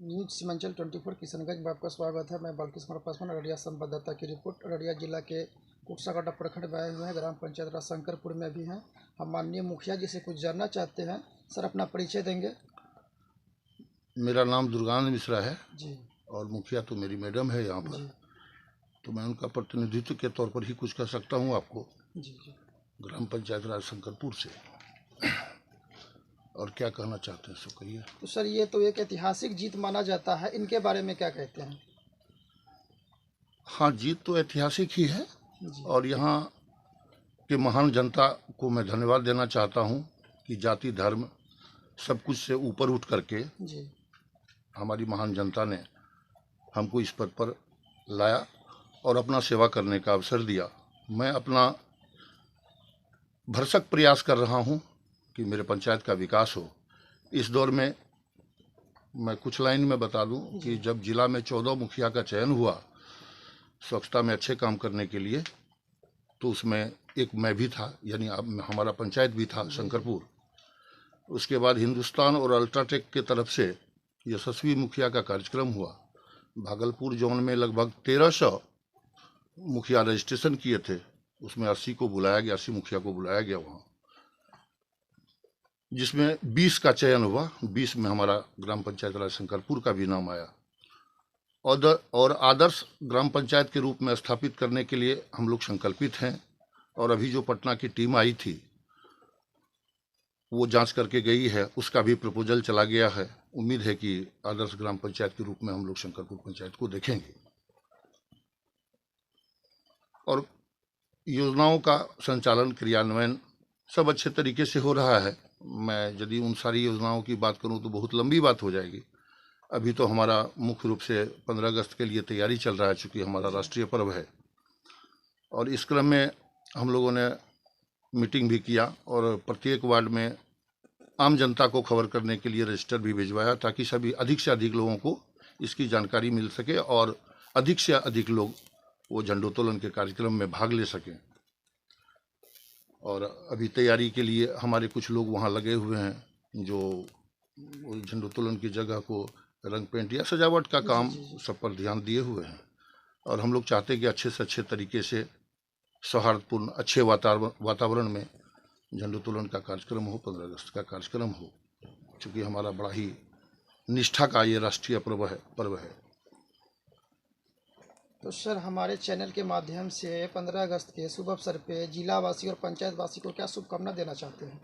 News Seemanchal 24 Kishanganj में आपका स्वागत है। मैं बल्किस कुमार पासवान, अररिया संवाददाता की रिपोर्ट। अररिया जिला के कुर्साकांटा प्रखंड में आए हुए हैं, ग्राम पंचायत राज शंकरपुर में भी हैं। हम माननीय मुखिया जी से कुछ जानना चाहते हैं। सर, अपना परिचय देंगे? मेरा नाम दुर्गानंद मिश्रा है जी। और मुखिया तो मेरी मैडम है यहाँ पर, तो मैं उनका प्रतिनिधित्व के तौर पर ही कुछ कह सकता हूँ आपको। जी जी। ग्राम पंचायत राज शंकरपुर से और क्या कहना चाहते हैं सो कहिए। तो सर, ये तो एक ऐतिहासिक जीत माना जाता है, इनके बारे में क्या कहते हैं? हाँ, जीत तो ऐतिहासिक ही है जी। और यहाँ के महान जनता को मैं धन्यवाद देना चाहता हूँ कि जाति धर्म सब कुछ से ऊपर उठ करके जी। हमारी महान जनता ने हमको इस पद पर लाया और अपना सेवा करने का अवसर दिया। मैं अपना भरसक प्रयास कर रहा हूँ कि मेरे पंचायत का विकास हो। इस दौर में मैं कुछ लाइन में बता दूं कि जब जिला में 14 मुखिया का चयन हुआ स्वच्छता में अच्छे काम करने के लिए, तो उसमें एक मैं भी था, यानी हमारा पंचायत भी था शंकरपुर। उसके बाद हिंदुस्तान और अल्ट्राटेक के तरफ से यशस्वी मुखिया का कार्यक्रम हुआ। भागलपुर जोन में लगभग 1300 मुखिया रजिस्ट्रेशन किए थे, उसमें 80 को बुलाया गया, 80 मुखिया को बुलाया गया वहाँ, जिसमें 20 का चयन हुआ। 20 में हमारा ग्राम पंचायत राज शंकरपुर का भी नाम आया। और आदर्श ग्राम पंचायत के रूप में स्थापित करने के लिए हम लोग संकल्पित हैं। और अभी जो पटना की टीम आई थी वो जांच करके गई है, उसका भी प्रपोजल चला गया है। उम्मीद है कि आदर्श ग्राम पंचायत के रूप में हम लोग शंकरपुर पंचायत को देखेंगे और योजनाओं का संचालन क्रियान्वयन सब अच्छे तरीके से हो रहा है। मैं यदि उन सारी योजनाओं की बात करूं तो बहुत लंबी बात हो जाएगी। अभी तो हमारा मुख्य रूप से 15 अगस्त के लिए तैयारी चल रहा है, चूँकि हमारा राष्ट्रीय पर्व है। और इस क्रम में हम लोगों ने मीटिंग भी किया और प्रत्येक वार्ड में आम जनता को खबर करने के लिए रजिस्टर भी भिजवाया, ताकि सभी अधिक से अधिक लोगों को इसकी जानकारी मिल सके और अधिक से अधिक लोग वो झंडोत्तोलन के कार्यक्रम में भाग ले सकें। और अभी तैयारी के लिए हमारे कुछ लोग वहाँ लगे हुए हैं, जो झंडोत्तोलन की जगह को रंग पेंट या सजावट का काम सब पर ध्यान दिए हुए हैं। और हम लोग चाहते हैं कि अच्छे से अच्छे तरीके से सौहार्दपूर्ण अच्छे वातावरण में झंडोत्तोलन का कार्यक्रम हो, 15 अगस्त का कार्यक्रम हो, क्योंकि हमारा बड़ा ही निष्ठा का ये राष्ट्रीय पर्व है। तो सर, हमारे चैनल के माध्यम से 15 अगस्त के शुभ अवसर पे जिलावासी और पंचायतवासी को क्या शुभकामना देना चाहते हैं?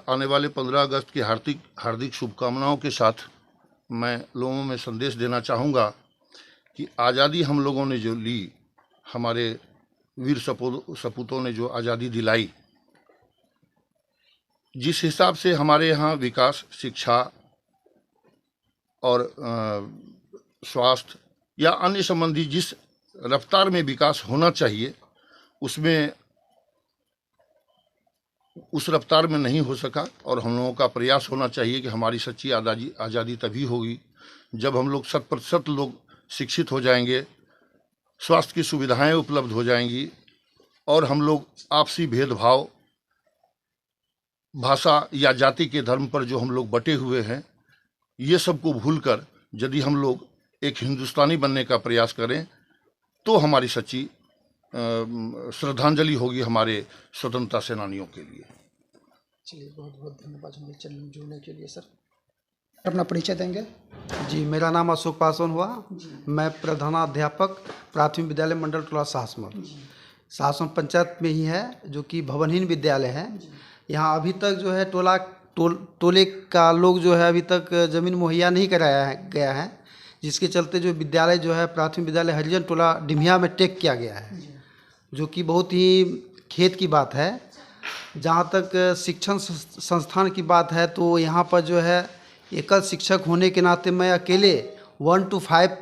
आने वाले 15 अगस्त की हार्दिक शुभकामनाओं के साथ मैं लोगों में संदेश देना चाहूँगा कि आज़ादी हम लोगों ने जो ली, हमारे वीर सपूतों ने जो आज़ादी दिलाई, जिस हिसाब से हमारे यहाँ विकास, शिक्षा और स्वास्थ्य या अन्य संबंधी जिस रफ्तार में विकास होना चाहिए, उसमें उस रफ्तार में नहीं हो सका। और हम लोगों का प्रयास होना चाहिए कि हमारी सच्ची आज़ादी तभी होगी जब हम लोग 100% लोग शिक्षित हो जाएंगे, स्वास्थ्य की सुविधाएं उपलब्ध हो जाएंगी और हम लोग आपसी भेदभाव, भाषा या जाति के धर्म पर जो हम लोग बटे हुए हैं, ये सब को भूलकर यदि हम लोग एक हिंदुस्तानी बनने का प्रयास करें, तो हमारी सच्ची श्रद्धांजलि होगी हमारे स्वतंत्रता सेनानियों के लिए। चलिए, बहुत बहुत धन्यवाद हमारे चैनल में जुड़ने के लिए। सर, अपना परिचय देंगे? जी, मेरा नाम अशोक पासवान हुआ। मैं प्रधानाध्यापक प्राथमिक विद्यालय मंडल टोला सासवन पंचायत में ही है, जो कि भवनहीन विद्यालय है। यहाँ अभी तक जो है टोले का लोग जो है अभी तक ज़मीन मुहैया नहीं कराया गया है, जिसके चलते जो विद्यालय जो है प्राथमिक विद्यालय हरिजन टोला डिम्हिया में टेक किया गया है, जो कि बहुत ही खेत की बात है। जहाँ तक शिक्षण संस्थान की बात है, तो यहाँ पर जो है एकल शिक्षक होने के नाते मैं अकेले 1 to 5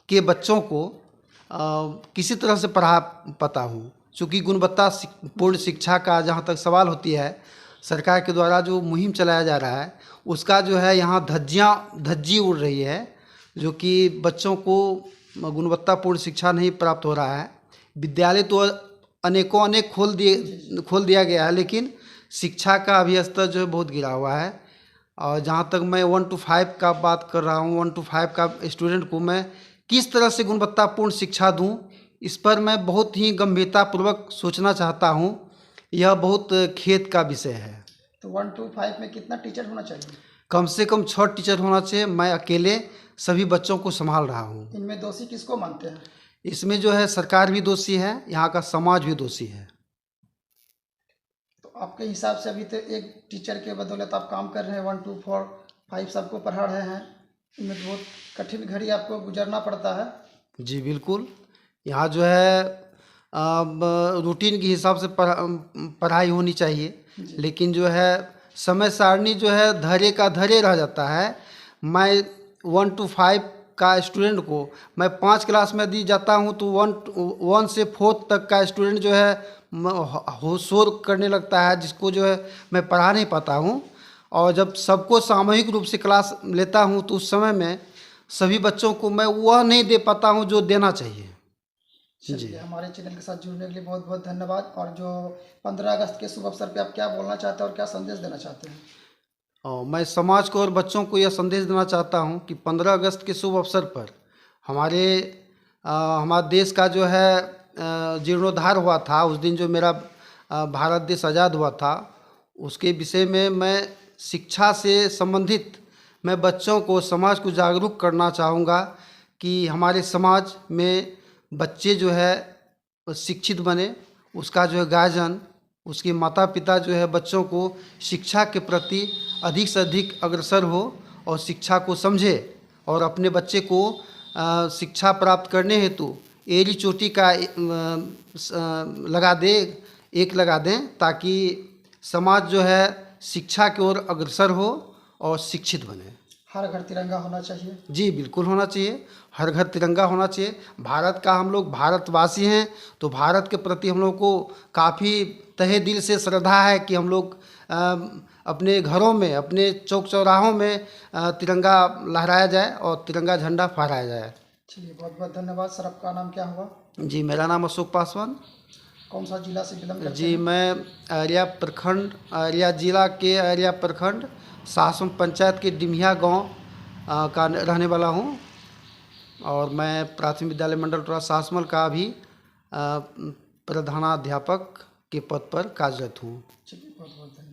के बच्चों को किसी तरह से पढ़ा पाता हूँ। चूँकि गुणवत्ता पूर्ण शिक्षा का जहाँ तक सवाल होती है, सरकार के द्वारा जो मुहिम चलाया जा रहा है, उसका जो है यहाँ धज्जी उड़ रही है, जो कि बच्चों को गुणवत्तापूर्ण शिक्षा नहीं प्राप्त हो रहा है। विद्यालय तो अनेक खोल दिया गया है, लेकिन शिक्षा का अभी स्तर जो है बहुत गिरा हुआ है। और जहाँ तक मैं 1 to 5 का बात कर रहा हूँ, 1 to 5 का स्टूडेंट को मैं किस तरह से गुणवत्तापूर्ण शिक्षा दूँ, इस पर मैं बहुत ही गंभीरतापूर्वक सोचना चाहता हूँ। यह बहुत खेद का विषय है। तो 1 to 5 में कितना टीचर होना चाहिए? कम से कम 6 टीचर होना चाहिए। मैं अकेले सभी बच्चों को संभाल रहा हूँ। इनमें दोषी किसको मानते हैं? इसमें जो है सरकार भी दोषी है, यहाँ का समाज भी दोषी है। तो आपके हिसाब से अभी तो एक टीचर के बदौलत आप काम कर रहे हैं, 1 to 4 5 सबको पढ़ा रहे हैं, इनमें बहुत कठिन घड़ी आपको गुजरना पड़ता है। जी बिल्कुल, यहाँ जो है रूटीन के हिसाब से पढ़ाई होनी चाहिए, लेकिन जो है समय सारणी जो है धरे का धरे रह जाता है। मैं 1 to 5 का स्टूडेंट को मैं 5 क्लास में दी जाता हूँ तो 1 से 4 तक का स्टूडेंट जो है शोर करने लगता है, जिसको जो है मैं पढ़ा नहीं पाता हूँ। और जब सबको सामूहिक रूप से क्लास लेता हूँ तो उस समय में सभी बच्चों को मैं वह नहीं दे पाता हूँ जो देना चाहिए। जी, हमारे चैनल के साथ जुड़ने के लिए बहुत बहुत धन्यवाद। और जो 15 अगस्त के शुभ अवसर पे आप क्या बोलना चाहते हैं और क्या संदेश देना चाहते हैं? और मैं समाज को और बच्चों को यह संदेश देना चाहता हूँ कि 15 अगस्त के शुभ अवसर पर हमारा देश का जो है जीर्णोद्धार हुआ था। उस दिन जो मेरा भारत देश आज़ाद हुआ था, उसके विषय में मैं शिक्षा से संबंधित मैं बच्चों को, समाज को जागरूक करना चाहूँगा कि हमारे समाज में बच्चे जो है शिक्षित बने। उसका जो है गार्जियन, उसके माता पिता जो है बच्चों को शिक्षा के प्रति अधिक से अधिक अग्रसर हो और शिक्षा को समझे और अपने बच्चे को शिक्षा प्राप्त करने हेतु एड़ी चोटी का लगा दें ताकि समाज जो है शिक्षा की ओर अग्रसर हो और शिक्षित बने। हर घर तिरंगा होना चाहिए। जी बिल्कुल होना चाहिए, हर घर तिरंगा होना चाहिए। भारत का हम लोग भारतवासी हैं तो भारत के प्रति हम लोग को काफ़ी तहे दिल से श्रद्धा है कि हम लोग अपने घरों में, अपने चौक चौराहों में तिरंगा लहराया जाए और तिरंगा झंडा फहराया जाए। चलिए, बहुत बहुत धन्यवाद सर। आपका नाम क्या हुआ? जी, मेरा नाम अशोक पासवान। कौन सा जिला से बिलोंग करते हैं? जी, मैं अररिया जिला के अररिया प्रखंड सासम पंचायत के डिमिया गांव का रहने वाला हूं और मैं प्राथमिक विद्यालय मंडल टोला सासमल का भी प्रधानाध्यापक के पद पर कार्यरत हूं। चलिए, बहुत बहुत धन्यवाद।